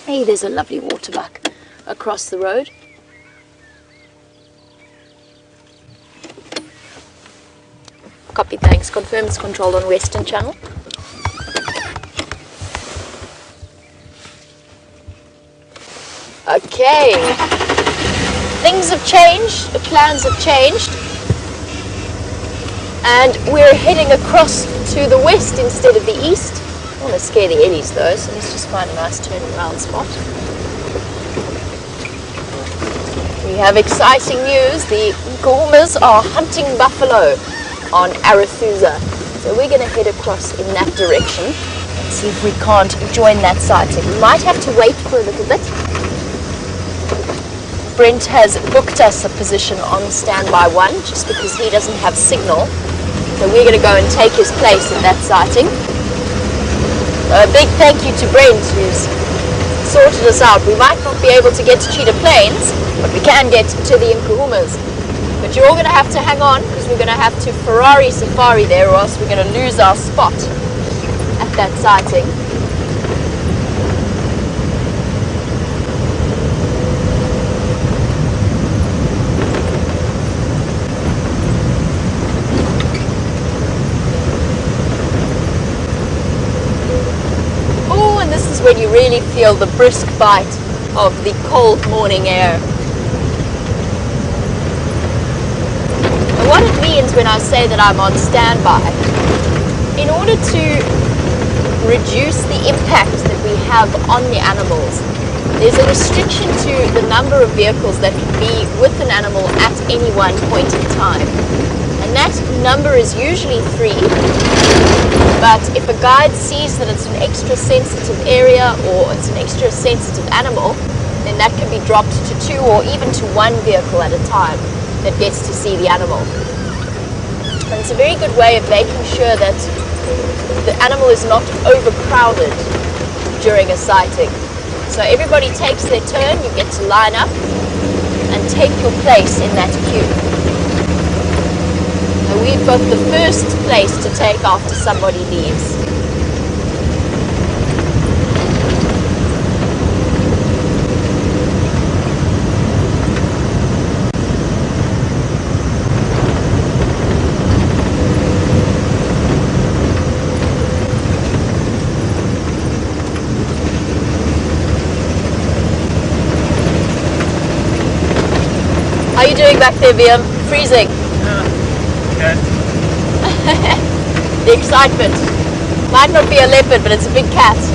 Hey, there's a lovely waterbuck across the road. Copy, thanks. Confirm it's controlled on Western Channel. Okay. Things have changed, the plans have changed. And we're heading across to the west instead of the east. I don't want to scare the Eddies though, so let's just find a nice turnaround spot. We have exciting news. The Nkuhumas are hunting buffalo on Arathusa. So we're going to head across in that direction and see if we can't join that sighting. We might have to wait for a little bit. Brent has booked us a position on standby 1 just because he doesn't have signal. So we're going to go and take his place in that sighting. So a big thank you to Brent who's sorted us out. We might not be able to get to Cheetah Plains, but we can get to the Nkuhumas. But you're all going to have to hang on because we're going to have to Ferrari safari there, or else we're going to lose our spot at that sighting. Oh, and this is when you really feel the brisk bite of the cold morning air. What it means when I say that I'm on standby, in order to reduce the impact that we have on the animals, there's a restriction to the number of vehicles that can be with an animal at any one point in time. And that number is usually 3, but if a guide sees that it's an extra sensitive area or it's an extra sensitive animal, then that can be dropped to 2 or even to 1 vehicle at a time that gets to see the animal. And it's a very good way of making sure that the animal is not overcrowded during a sighting. So everybody takes their turn, you get to line up and take your place in that queue. So we've got the first place to take after somebody leaves. How are you doing back there, VM? Freezing. Okay. The excitement. Might not be a leopard, but it's a big cat. It's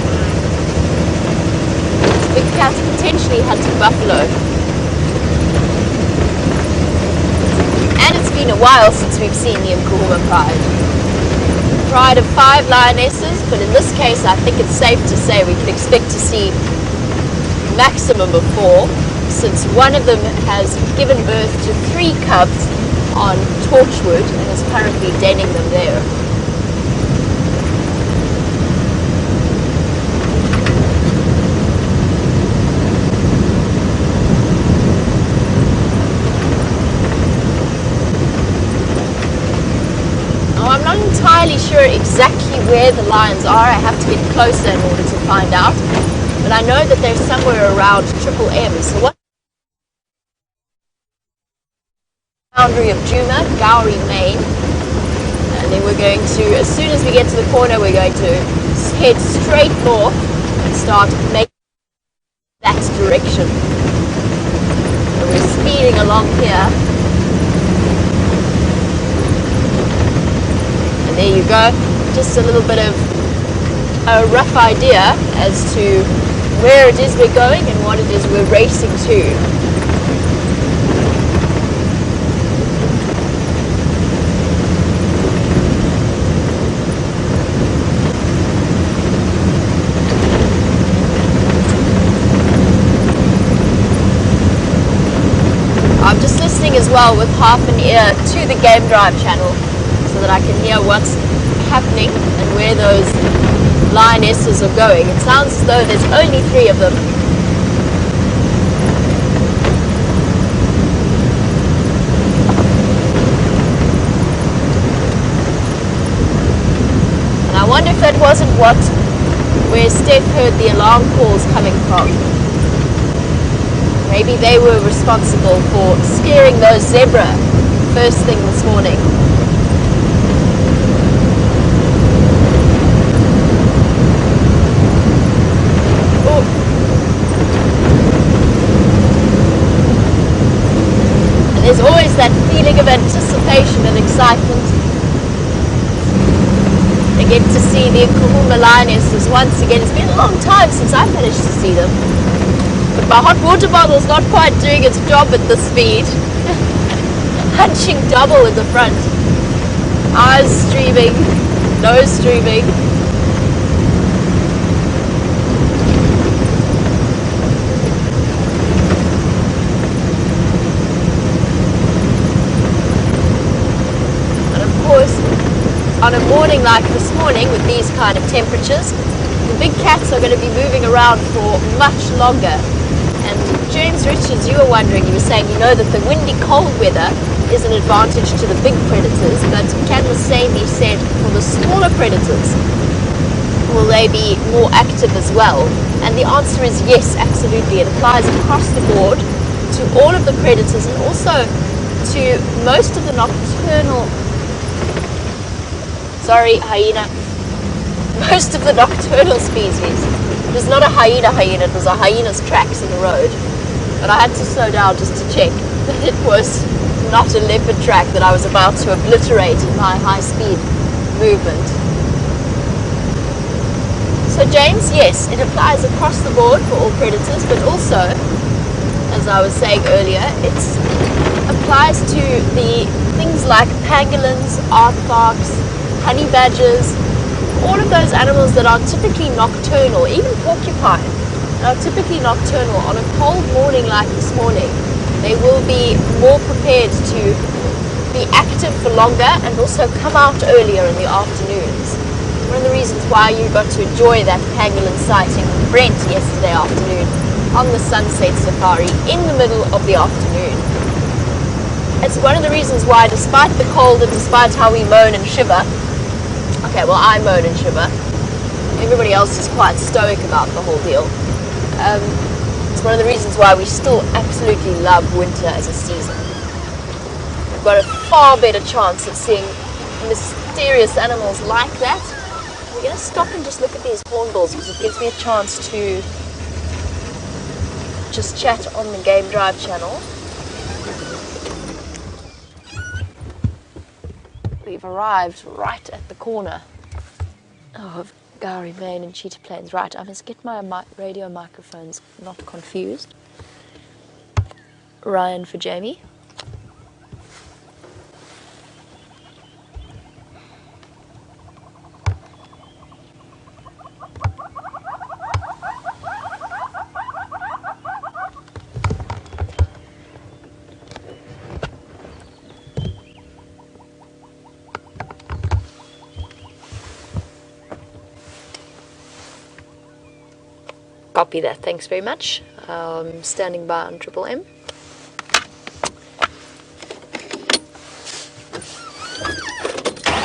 a big cat potentially hunting buffalo. And it's been a while since we've seen the Nkuhuma pride. Pride of 5 lionesses, but in this case I think it's safe to say we can expect to see maximum of 4. Since one of them has given birth to 3 cubs on Torchwood and is currently denning them there. Now, I'm not entirely sure exactly where the lions are. I have to get closer in order to find out. But I know that they're somewhere around Triple M. So what boundary of Djuma, Gowrie, Maine, and then we're going to, as soon as we get to the corner, we're going to head straight north and start making that direction. So we're speeding along here, and there you go, just a little bit of a rough idea as to where it is we're going and what it is we're racing to. I'm just listening as well with half an ear to the Game Drive channel so that I can hear what's happening and where those lionesses are going. It sounds as though there's only 3 of them. And I wonder if that wasn't where Steph heard the alarm calls coming from. Maybe they were responsible for scaring those zebra first thing this morning. Oh. And there's always that feeling of anticipation and excitement. Again, to see the Nkuhuma lionesses once again. It's been a long time since I've managed to see them. But my hot water bottle's not quite doing its job at this speed. Hunching double in the front. Eyes streaming, nose streaming. And of course, on a morning like this morning with these kind of temperatures, the big cats are going to be moving around for much longer. And James Richards, you were wondering, you were saying, you know that the windy cold weather is an advantage to the big predators, but can the same be said for the smaller predators? Will they be more active as well? And the answer is yes, absolutely. It applies across the board to all of the predators and also to most of the nocturnal, hyena. Most of the nocturnal species. It was not a hyena, it was a hyena's tracks in the road. But I had to slow down just to check that it was not a leopard track that I was about to obliterate in my high-speed movement. So James, yes, it applies across the board for all predators, but also, as I was saying earlier, it applies to the things like pangolins, aardvarks, honey badgers, all of those animals that are typically nocturnal, even porcupine, are typically nocturnal. On a cold morning like this morning, they will be more prepared to be active for longer and also come out earlier in the afternoons. one of the reasons why you got to enjoy that pangolin sighting with Brent yesterday afternoon on the sunset safari in the middle of the afternoon. It's one of the reasons why, despite the cold and despite how we moan and shiver, okay, well, I moan and shiver, everybody else is quite stoic about the whole deal. It's one of the reasons why we still absolutely love winter as a season. We've got a far better chance of seeing mysterious animals like that. We're going to stop and just look at these hornbills because it gives me a chance to just chat on the Game Drive channel. We've arrived right at the corner of Gowrie Main and Cheetah Plains. Right, I must get my radio microphones not confused. Ryan for Jamie. Copy that, thanks very much. Standing by on Triple M.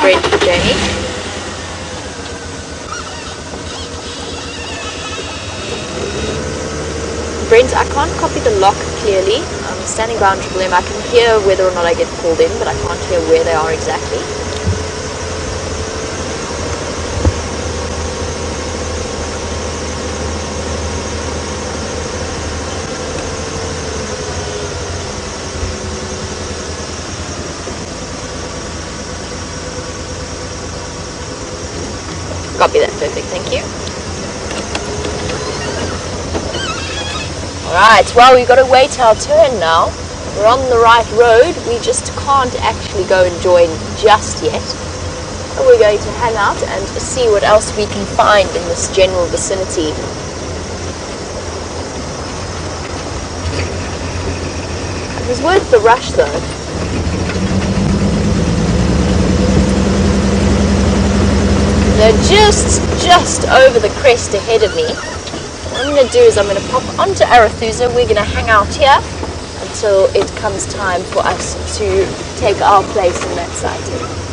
Brent for Jamie. Brent, I can't copy the lock clearly. I'm standing by on Triple M. I can hear whether or not I get called in, but I can't hear where they are exactly. Copy that, perfect, thank you. Alright, well, we've got to wait our turn now. We're on the right road, we just can't actually go and join just yet. So we're going to hang out and see what else we can find in this general vicinity. It was worth the rush though. They're just over the crest ahead of me. What I'm going to do is I'm going to pop onto Arathusa. We're going to hang out here until it comes time for us to take our place in that sighting.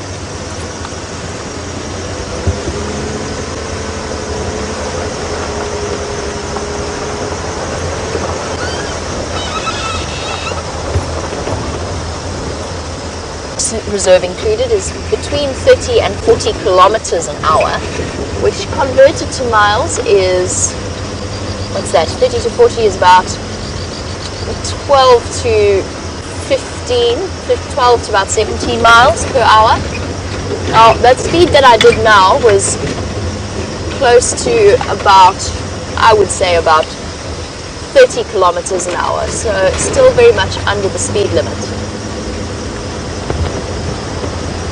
Reserve included is between 30 and 40 kilometers an hour, which converted to miles is, what's that, 30 to 40 is about 12 to 15, 12 to about 17 miles per hour. Now, that speed that I did now was close to about, I would say about 30 kilometers an hour, so still very much under the speed limit.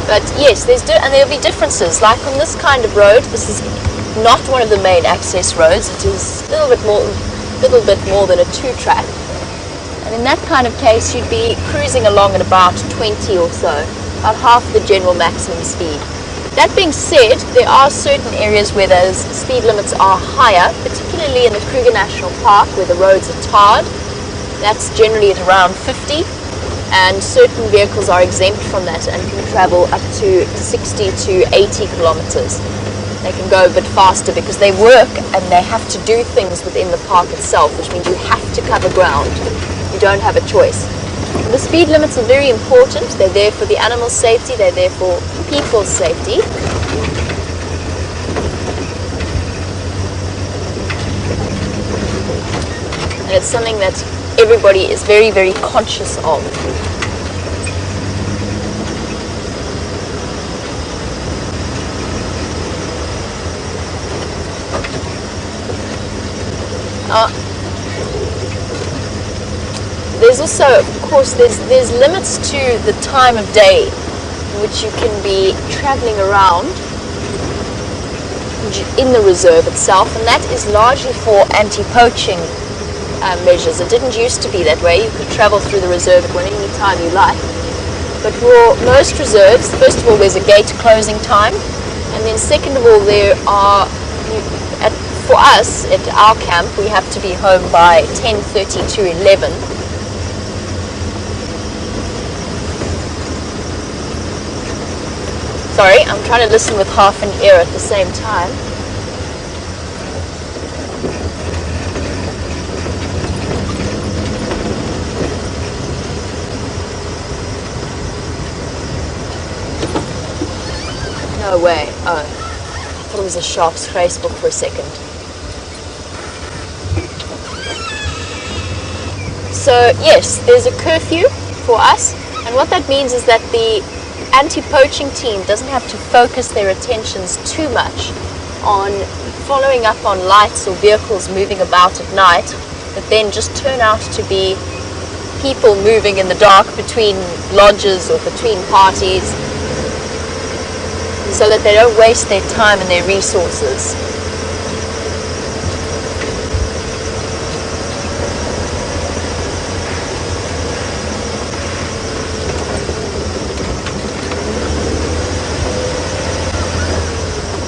But yes, there'll be differences. Like on this kind of road, this is not one of the main access roads. It is a little bit more than a two-track. And in that kind of case, you'd be cruising along at about 20 or so, about half the general maximum speed. That being said, there are certain areas where those speed limits are higher, particularly in the Kruger National Park, where the roads are tarred. That's generally at around 50. And certain vehicles are exempt from that and can travel up to 60 to 80 kilometers. They can go a bit faster because they work and they have to do things within the park itself, which means you have to cover ground. You don't have a choice. The speed limits are very important. They're there for the animal's safety, they're there for people's safety. And it's something that everybody is very, very conscious of. There's also, of course, there's limits to the time of day in which you can be traveling around in the reserve itself, and that is largely for anti-poaching measures. It didn't used to be that way. You could travel through the reserve at any time you like. But for most reserves, first of all, there's a gate closing time, And then second of all, there are, for us at our camp, we have to be home by 10:30 to 11. Sorry, I'm trying to listen with half an ear at the same time. No way. Oh, I thought it was a Sharps Facebook for a second. So yes, there's a curfew for us, and what that means is that the anti-poaching team doesn't have to focus their attentions too much on following up on lights or vehicles moving about at night, but then just turn out to be people moving in the dark between lodges or between parties, so that they don't waste their time and their resources.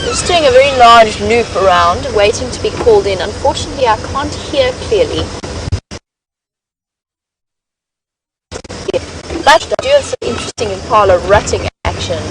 Just doing a very large loop around, waiting to be called in. Unfortunately, I can't hear clearly. But I do have some interesting Impala rutting action